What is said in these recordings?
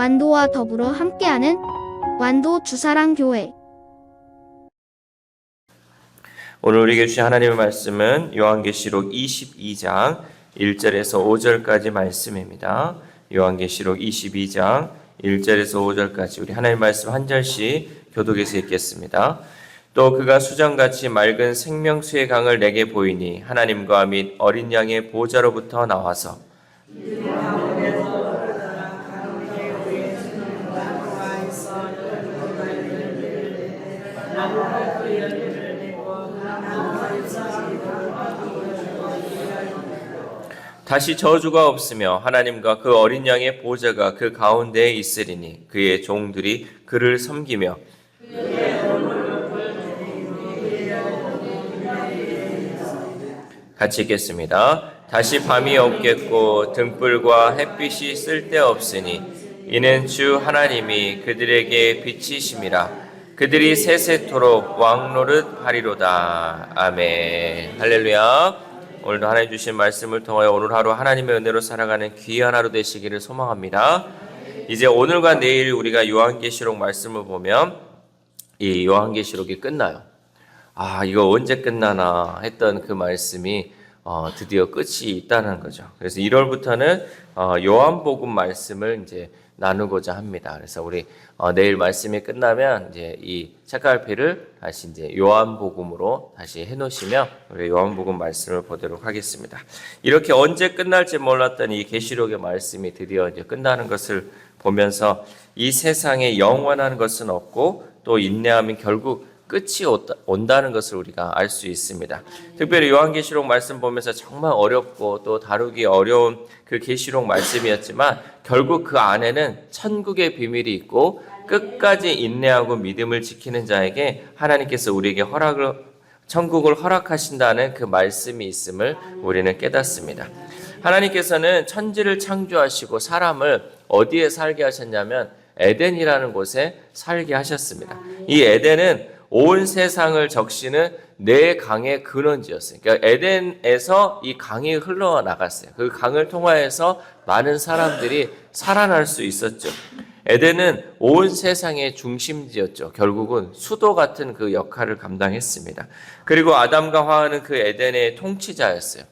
완도와 더불어 함께하는 완도 주사랑교회. 오늘 우리에게 주신 하나님의 말씀은 요한계시록 22장 1절에서 5절까지 말씀입니다. 요한계시록 22장 1절에서 5절까지 우리 하나님의 말씀 한 절씩 교독해서 읽겠습니다. 또 그가 수정같이 맑은 생명수의 강을 내게 보이니 하나님과 및 어린 양의 보좌로부터 나와서 다시 저주가 없으며 하나님과 그 어린 양의 보좌가 그 가운데에 있으리니 그의 종들이 그를 섬기며 같이 읽겠습니다. 다시 밤이 없겠고 등불과 햇빛이 쓸데없으니 이는 주 하나님이 그들에게 빛이심이라. 그들이 세세토록 왕노릇 하리로다. 아멘. 할렐루야. 오늘도 하나님 주신 말씀을 통하여 오늘 하루 하나님의 은혜로 살아가는 귀한 하루 되시기를 소망합니다. 이제 오늘과 내일 우리가 요한계시록 말씀을 보면 이 요한계시록이 끝나요. 이거 언제 끝나나 했던 그 말씀이 드디어 끝이 있다는 거죠. 그래서 1월부터는 요한복음 말씀을 이제 나누고자 합니다. 그래서 우리 내일 말씀이 끝나면 이제 이 책갈피를 다시 이제 요한복음으로 다시 해놓으시면 우리 요한복음 말씀을 보도록 하겠습니다. 이렇게 언제 끝날지 몰랐던 이 계시록의 말씀이 드디어 이제 끝나는 것을 보면서 이 세상에 영원한 것은 없고 또 인내하면 결국 끝이 온다는 것을 우리가 알 수 있습니다. 특별히 요한계시록 말씀 보면서 정말 어렵고 또 다루기 어려운 그 계시록 말씀이었지만 결국 그 안에는 천국의 비밀이 있고 끝까지 인내하고 믿음을 지키는 자에게 하나님께서 우리에게 천국을 허락하신다는 그 말씀이 있음을 우리는 깨닫습니다. 하나님께서는 천지를 창조하시고 사람을 어디에 살게 하셨냐면 에덴이라는 곳에 살게 하셨습니다. 이 에덴은 온 세상을 적시는 네 강의 근원지였어요. 그러니까 에덴에서 이 강이 흘러나갔어요. 그 강을 통하여서 많은 사람들이 살아날 수 있었죠. 에덴은 온 세상의 중심지였죠. 결국은 수도 같은 그 역할을 감당했습니다. 그리고 아담과 하와는 그 에덴의 통치자였어요.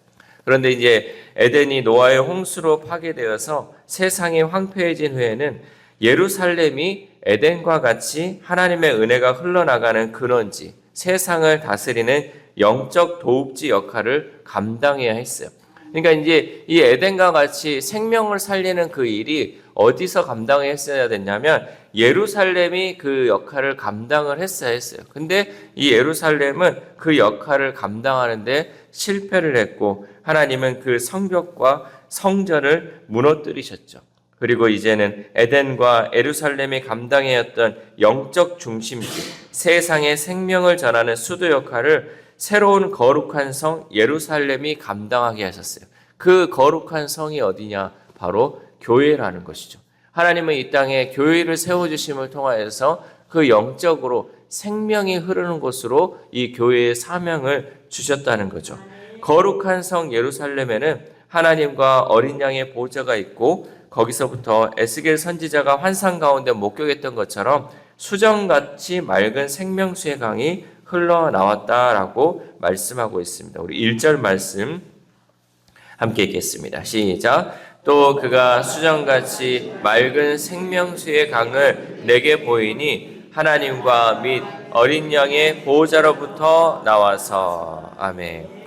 그런데 이제 에덴이 노아의 홍수로 파괴되어서 세상이 황폐해진 후에는 예루살렘이 에덴과 같이 하나님의 은혜가 흘러나가는 근원지, 세상을 다스리는 영적 도읍지 역할을 감당해야 했어요. 그러니까 이제 이 에덴과 같이 생명을 살리는 그 일이 어디서 감당했어야 됐냐면 예루살렘이 그 역할을 감당을 했어야 했어요. 근데 이 예루살렘은 그 역할을 감당하는데 실패를 했고 하나님은 그 성벽과 성전을 무너뜨리셨죠. 그리고 이제는 에덴과 예루살렘이 감당해야 했던 영적 중심지, 세상의 생명을 전하는 수도 역할을 새로운 거룩한 성 예루살렘이 감당하게 하셨어요. 그 거룩한 성이 어디냐? 바로 교회라는 것이죠. 하나님은 이 땅에 교회를 세워주심을 통하여서 그 영적으로 생명이 흐르는 곳으로 이 교회의 사명을 주셨다는 거죠. 거룩한 성 예루살렘에는 하나님과 어린 양의 보좌가 있고 거기서부터 에스겔 선지자가 환상 가운데 목격했던 것처럼 수정같이 맑은 생명수의 강이 흘러나왔다라고 말씀하고 있습니다. 우리 1절 말씀 함께 읽겠습니다. 시작. 또 그가 수정같이 맑은 생명수의 강을 내게 보이니 하나님과 및 어린 양의 보호자로부터 나와서. 아멘.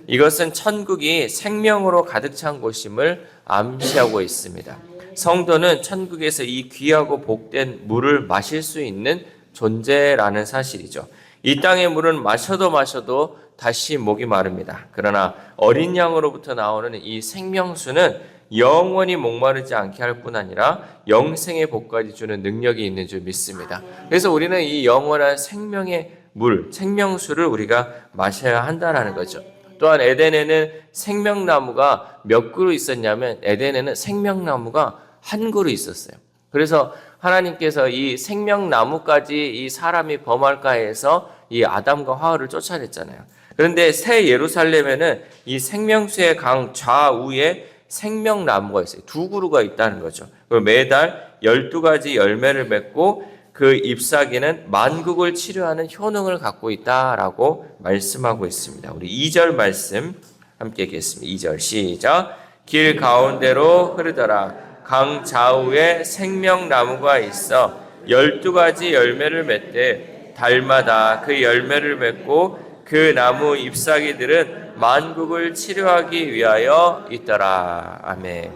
이것은 천국이 생명으로 가득 찬 곳임을 암시하고 있습니다. 성도는 천국에서 이 귀하고 복된 물을 마실 수 있는 존재라는 사실이죠. 이 땅의 물은 마셔도 다시 목이 마릅니다. 그러나 어린 양으로부터 나오는 이 생명수는 영원히 목마르지 않게 할 뿐 아니라 영생의 복까지 주는 능력이 있는 줄 믿습니다. 그래서 우리는 이 영원한 생명의 물, 생명수를 우리가 마셔야 한다는 거죠. 또한 에덴에는 생명나무가 몇 그루 있었냐면 에덴에는 생명나무가 한 그루 있었어요. 그래서 하나님께서 이 생명나무까지 이 사람이 범할까 해서 이 아담과 하와를 쫓아냈잖아요. 그런데 새 예루살렘에는 이 생명수의 강 좌우에 생명나무가 있어요. 두 그루가 있다는 거죠. 그리고 매달 12가지 열매를 맺고 그 잎사귀는 만국을 치료하는 효능을 갖고 있다라고 말씀하고 있습니다. 우리 2절 말씀 함께 읽겠습니다. 2절 시작. 길 가운데로 흐르더라. 강 좌우에 생명나무가 있어 12가지 열매를 맺되 달마다 그 열매를 맺고 그 나무 잎사귀들은 만국을 치료하기 위하여 있더라. 아멘.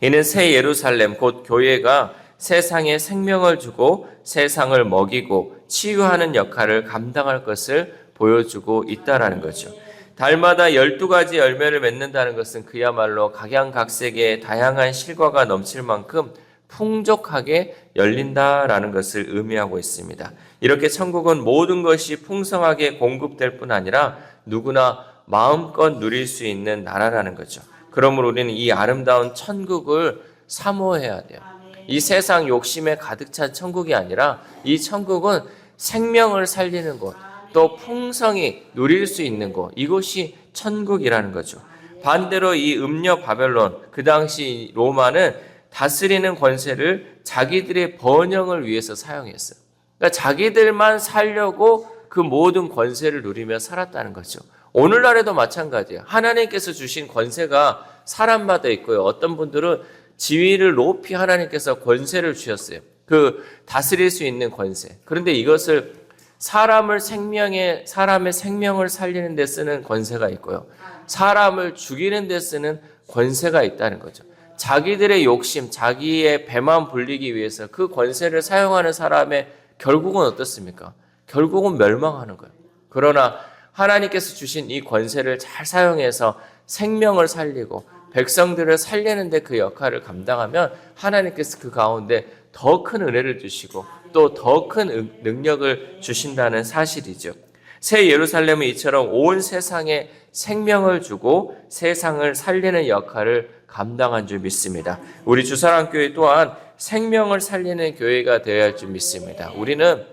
이는 새 예루살렘 곧 교회가 세상에 생명을 주고 세상을 먹이고 치유하는 역할을 감당할 것을 보여주고 있다라는 거죠. 달마다 12가지 열매를 맺는다는 것은 그야말로 각양각색의 다양한 실과가 넘칠 만큼 풍족하게 열린다라는 것을 의미하고 있습니다. 이렇게 천국은 모든 것이 풍성하게 공급될 뿐 아니라 누구나 마음껏 누릴 수 있는 나라라는 거죠. 그러므로 우리는 이 아름다운 천국을 사모해야 돼요. 이 세상 욕심에 가득 찬 천국이 아니라 이 천국은 생명을 살리는 곳, 또 풍성히 누릴 수 있는 곳, 이곳이 천국이라는 거죠. 반대로 이 음녀 바벨론, 그 당시 로마는 다스리는 권세를 자기들의 번영을 위해서 사용했어요. 그러니까 자기들만 살려고 그 모든 권세를 누리며 살았다는 거죠. 오늘날에도 마찬가지예요. 하나님께서 주신 권세가 사람마다 있고요. 어떤 분들은 지위를 높이 하나님께서 권세를 주셨어요. 그 다스릴 수 있는 권세. 그런데 이것을 사람의 생명을 살리는 데 쓰는 권세가 있고요. 사람을 죽이는 데 쓰는 권세가 있다는 거죠. 자기들의 욕심, 자기의 배만 불리기 위해서 그 권세를 사용하는 사람의 결국은 어떻습니까? 결국은 멸망하는 거예요. 그러나 하나님께서 주신 이 권세를 잘 사용해서 생명을 살리고 백성들을 살리는 데 그 역할을 감당하면 하나님께서 그 가운데 더 큰 은혜를 주시고 또 더 큰 능력을 주신다는 사실이죠. 새 예루살렘은 이처럼 온 세상에 생명을 주고 세상을 살리는 역할을 감당한 줄 믿습니다. 우리 주사랑교회 또한 생명을 살리는 교회가 되어야 할 줄 믿습니다. 우리는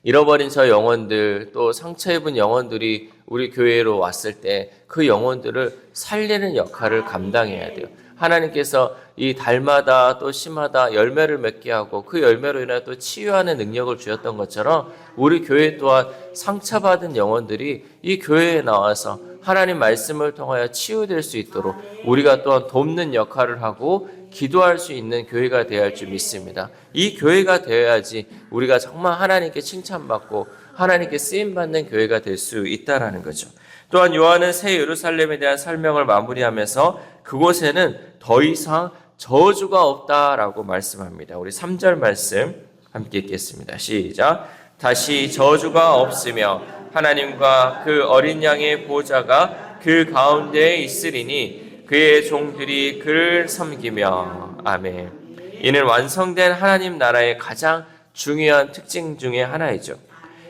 잃어버린 저 영혼들, 또 상처 입은 영혼들이 우리 교회로 왔을 때 그 영혼들을 살리는 역할을 감당해야 돼요. 하나님께서 이 달마다 또 씨마다 열매를 맺게 하고 그 열매로 인해 또 치유하는 능력을 주셨던 것처럼 우리 교회 또한 상처받은 영혼들이 이 교회에 나와서 하나님 말씀을 통하여 치유될 수 있도록 우리가 또한 돕는 역할을 하고 기도할 수 있는 교회가 되어야 할 줄 믿습니다. 이 교회가 되어야지 우리가 정말 하나님께 칭찬받고 하나님께 쓰임받는 교회가 될 수 있다는 거죠. 또한 요한은 새 예루살렘에 대한 설명을 마무리하면서 그곳에는 더 이상 저주가 없다라고 말씀합니다. 우리 3절 말씀 함께 읽겠습니다. 시작. 다시 저주가 없으며 하나님과 그 어린 양의 보좌가 그 가운데에 있으리니 그의 종들이 그를 섬기며 아멘. 이는 완성된 하나님 나라의 가장 중요한 특징 중에 하나이죠.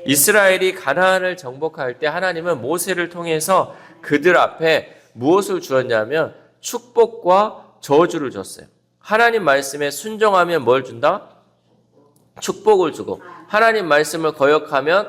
이스라엘이 가나안을 정복할 때 하나님은 모세를 통해서 그들 앞에 무엇을 주었냐면 축복과 저주를 줬어요. 하나님 말씀에 순종하면 뭘 준다? 축복을 주고 하나님 말씀을 거역하면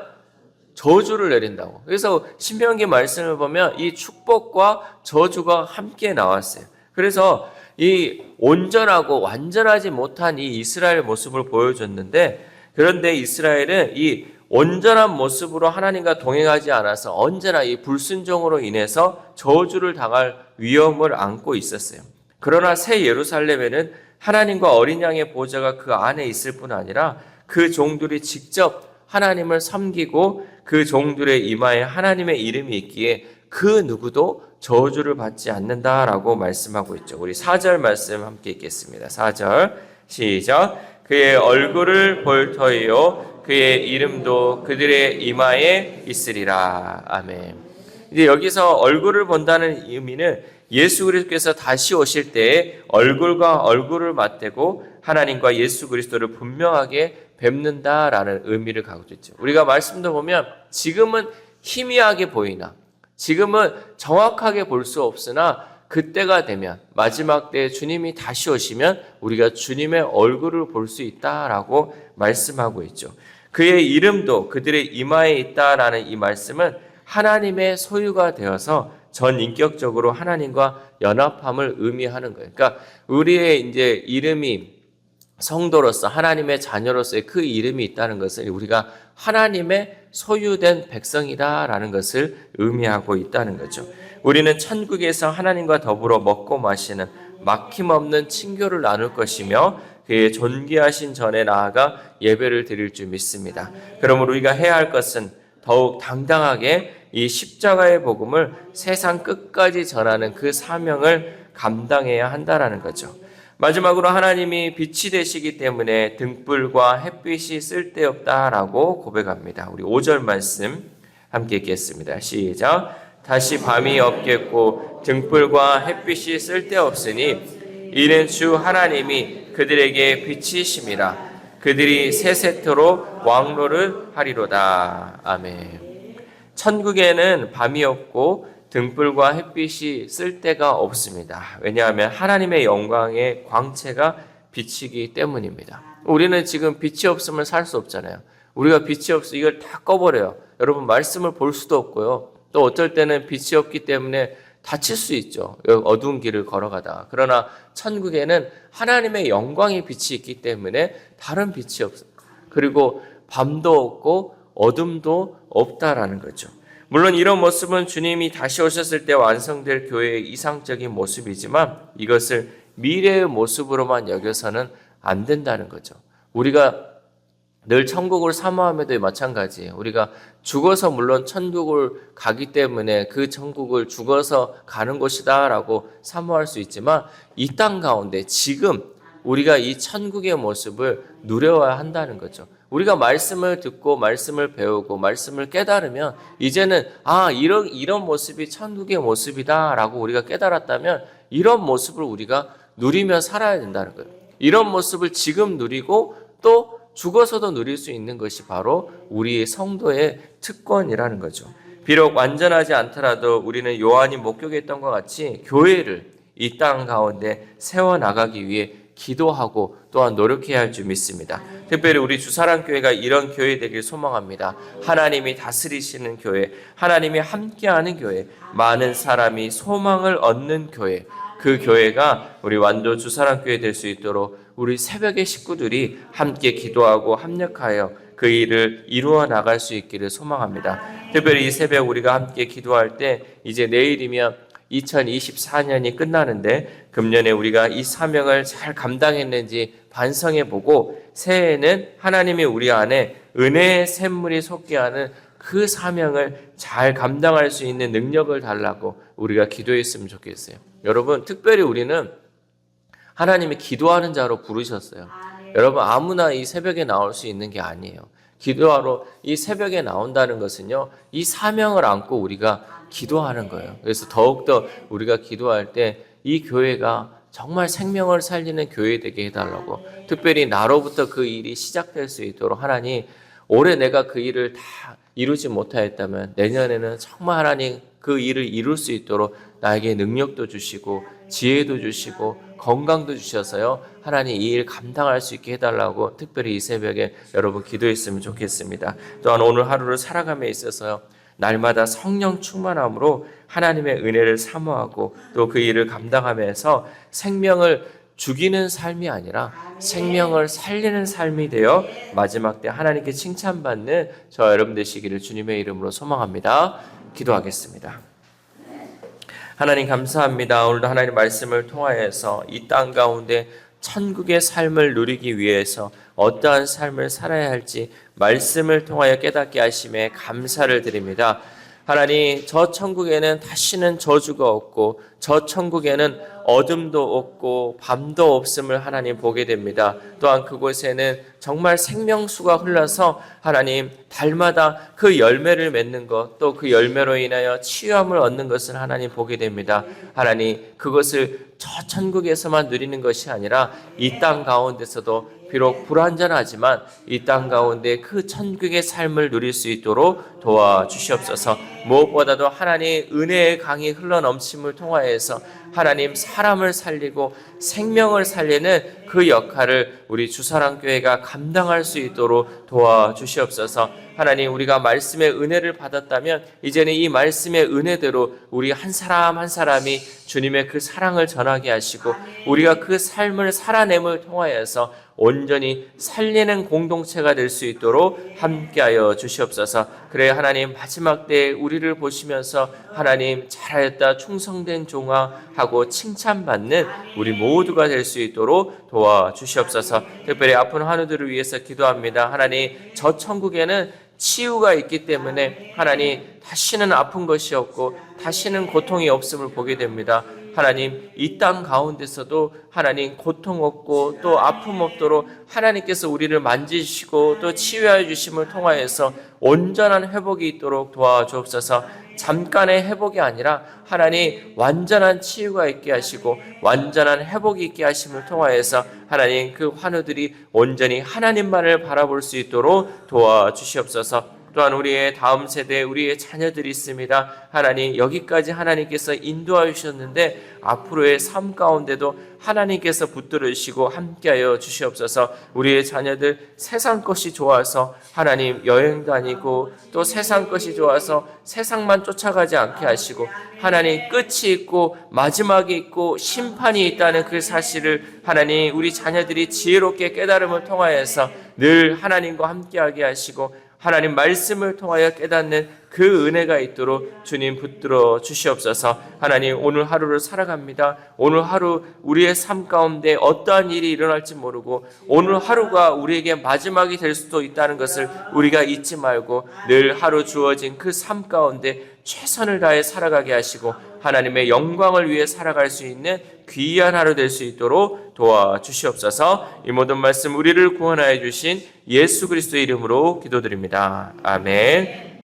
저주를 내린다고. 그래서 신명기 말씀을 보면 이 축복과 저주가 함께 나왔어요. 그래서 이 온전하고 완전하지 못한 이 이스라엘 모습을 보여줬는데, 그런데 이스라엘은 이 온전한 모습으로 하나님과 동행하지 않아서 언제나 이 불순종으로 인해서 저주를 당할 위험을 안고 있었어요. 그러나 새 예루살렘에는 하나님과 어린 양의 보좌가 그 안에 있을 뿐 아니라 그 종들이 직접 하나님을 섬기고 그 종들의 이마에 하나님의 이름이 있기에 그 누구도 저주를 받지 않는다라고 말씀하고 있죠. 우리 4절 말씀 함께 읽겠습니다. 4절 시작. 그의 얼굴을 볼 터이요 그의 이름도 그들의 이마에 있으리라. 아멘. 이제 여기서 얼굴을 본다는 의미는 예수 그리스도께서 다시 오실 때에 얼굴과 얼굴을 맞대고 하나님과 예수 그리스도를 분명하게 뵙는다라는 의미를 갖고 있죠. 우리가 말씀도 보면 지금은 희미하게 보이나 지금은 정확하게 볼 수 없으나 그때가 되면 마지막 때에 주님이 다시 오시면 우리가 주님의 얼굴을 볼 수 있다라고 말씀하고 있죠. 그의 이름도 그들의 이마에 있다라는 이 말씀은 하나님의 소유가 되어서 전 인격적으로 하나님과 연합함을 의미하는 거예요. 그러니까 우리의 이제 이름이 성도로서 하나님의 자녀로서의 그 이름이 있다는 것을 우리가 하나님의 소유된 백성이다라는 것을 의미하고 있다는 거죠. 우리는 천국에서 하나님과 더불어 먹고 마시는 막힘없는 친교를 나눌 것이며 그의 존귀하신 전에 나아가 예배를 드릴 줄 믿습니다. 그러므로 우리가 해야 할 것은 더욱 당당하게 이 십자가의 복음을 세상 끝까지 전하는 그 사명을 감당해야 한다라는 거죠. 마지막으로 하나님이 빛이 되시기 때문에 등불과 햇빛이 쓸데없다라고 고백합니다. 우리 5절 말씀 함께 읽겠습니다. 시작. 다시 밤이 없겠고 등불과 햇빛이 쓸데없으니 이는 주 하나님이 그들에게 빛이심이라. 그들이 세세토록 왕노를 하리로다. 아멘. 천국에는 밤이 없고 등불과 햇빛이 쓸데가 없습니다. 왜냐하면 하나님의 영광의 광채가 빛이기 때문입니다. 우리는 지금 빛이 없으면 살 수 없잖아요. 우리가 빛이 없어 이걸 다 꺼버려요. 여러분 말씀을 볼 수도 없고요. 또 어떨 때는 빛이 없기 때문에 다칠 수 있죠. 어두운 길을 걸어가다가. 그러나 천국에는 하나님의 영광의 빛이 있기 때문에 다른 빛이 없어요. 그리고 밤도 없고 어둠도 없다라는 거죠. 물론 이런 모습은 주님이 다시 오셨을 때 완성될 교회의 이상적인 모습이지만 이것을 미래의 모습으로만 여겨서는 안 된다는 거죠. 우리가 늘 천국을 사모함에도 마찬가지예요. 우리가 죽어서 물론 천국을 가기 때문에 그 천국을 죽어서 가는 곳이다라고 사모할 수 있지만 이 땅 가운데 지금 우리가 이 천국의 모습을 누려야 한다는 거죠. 우리가 말씀을 듣고 말씀을 배우고 말씀을 깨달으면 이제는 이런 모습이 천국의 모습이다라고 우리가 깨달았다면 이런 모습을 우리가 누리며 살아야 된다는 거예요. 이런 모습을 지금 누리고 또 죽어서도 누릴 수 있는 것이 바로 우리 성도의 특권이라는 거죠. 비록 완전하지 않더라도 우리는 요한이 목격했던 것 같이 교회를 이 땅 가운데 세워나가기 위해 기도하고 또한 노력해야 할 줄 믿습니다. 특별히 우리 주사랑교회가 이런 교회 되길 소망합니다. 하나님이 다스리시는 교회, 하나님이 함께하는 교회, 많은 사람이 소망을 얻는 교회, 그 교회가 우리 완도 주사랑교회 될 수 있도록 우리 새벽의 식구들이 함께 기도하고 합력하여 그 일을 이루어 나갈 수 있기를 소망합니다. 특별히 이 새벽 우리가 함께 기도할 때 이제 내일이면 2024년이 끝나는데 금년에 우리가 이 사명을 잘 감당했는지 반성해보고 새해에는 하나님이 우리 안에 은혜의 샘물이 솟게 하는 그 사명을 잘 감당할 수 있는 능력을 달라고 우리가 기도했으면 좋겠어요. 여러분 특별히 우리는 하나님이 기도하는 자로 부르셨어요. 여러분 아무나 이 새벽에 나올 수 있는 게 아니에요. 기도하러 이 새벽에 나온다는 것은요, 이 사명을 안고 우리가 기도하는 거예요. 그래서 더욱더 우리가 기도할 때 이 교회가 정말 생명을 살리는 교회 되게 해달라고, 특별히 나로부터 그 일이 시작될 수 있도록 하나님, 올해 내가 그 일을 다 이루지 못하였다면 내년에는 정말 하나님 그 일을 이룰 수 있도록 나에게 능력도 주시고 지혜도 주시고 건강도 주셔서요, 하나님 이 일 감당할 수 있게 해달라고 특별히 이 새벽에 여러분 기도했으면 좋겠습니다. 또한 오늘 하루를 살아감에 있어서요, 날마다 성령 충만함으로 하나님의 은혜를 사모하고 또 그 일을 감당하면서 생명을 죽이는 삶이 아니라 생명을 살리는 삶이 되어 마지막 때 하나님께 칭찬받는 저 여러분 되시기를 주님의 이름으로 소망합니다. 기도하겠습니다. 하나님 감사합니다. 오늘도 하나님 말씀을 통하여서 이 땅 가운데 천국의 삶을 누리기 위해서 어떠한 삶을 살아야 할지 말씀을 통하여 깨닫게 하심에 감사를 드립니다. 하나님, 저 천국에는 다시는 저주가 없고 저 천국에는 어둠도 없고 밤도 없음을 하나님 보게 됩니다. 또한 그곳에는 정말 생명수가 흘러서 하나님 달마다 그 열매를 맺는 것, 또 그 열매로 인하여 치유함을 얻는 것을 하나님 보게 됩니다. 하나님, 그것을 저 천국에서만 누리는 것이 아니라 이 땅 가운데서도 비록 불완전하지만 이 땅 가운데 그 천국의 삶을 누릴 수 있도록 도와주시옵소서. 무엇보다도 하나님의 은혜의 강이 흘러넘침을 통하여서 하나님 사람을 살리고 생명을 살리는 그 역할을 우리 주사랑교회가 감당할 수 있도록 도와주시옵소서. 하나님, 우리가 말씀의 은혜를 받았다면 이제는 이 말씀의 은혜대로 우리 한 사람 한 사람이 주님의 그 사랑을 전하게 하시고 우리가 그 삶을 살아냄을 통하여서 온전히 살리는 공동체가 될 수 있도록 함께하여 주시옵소서. 그래 하나님, 마지막 때에 우리를 보시면서 하나님 잘하였다 충성된 종아 하고 칭찬받는 우리 모두가 될 수 있도록 도와주시옵소서. 특별히 아픈 환우들을 위해서 기도합니다. 하나님, 저 천국에는 치유가 있기 때문에 하나님 다시는 아픈 것이 없고 다시는 고통이 없음을 보게 됩니다. 하나님, 이 땅 가운데서도 하나님 고통 없고 또 아픔 없도록 하나님께서 우리를 만지시고 또 치유하여 주심을 통하여서 온전한 회복이 있도록 도와주옵소서. 잠깐의 회복이 아니라 하나님 완전한 치유가 있게 하시고 완전한 회복이 있게 하심을 통하여서 하나님 그 환우들이 온전히 하나님만을 바라볼 수 있도록 도와주시옵소서. 또한 우리의 다음 세대에 우리의 자녀들이 있습니다. 하나님, 여기까지 하나님께서 인도하여 주셨는데 앞으로의 삶 가운데도 하나님께서 붙들으시고 함께하여 주시옵소서. 우리의 자녀들 세상 것이 좋아서 하나님 여행 다니고 또 세상 것이 좋아서 세상만 쫓아가지 않게 하시고 하나님 끝이 있고 마지막이 있고 심판이 있다는 그 사실을 하나님 우리 자녀들이 지혜롭게 깨달음을 통하여서 늘 하나님과 함께하게 하시고 하나님 말씀을 통하여 깨닫는 그 은혜가 있도록 주님 붙들어 주시옵소서. 하나님, 오늘 하루를 살아갑니다. 오늘 하루 우리의 삶 가운데 어떠한 일이 일어날지 모르고 오늘 하루가 우리에게 마지막이 될 수도 있다는 것을 우리가 잊지 말고 늘 하루 주어진 그 삶 가운데 최선을 다해 살아가게 하시고 하나님의 영광을 위해 살아갈 수 있는 귀한 하루 될 수 있도록 도와주시옵소서. 이 모든 말씀 우리를 구원하여 주신 예수 그리스도의 이름으로 기도드립니다. 아멘.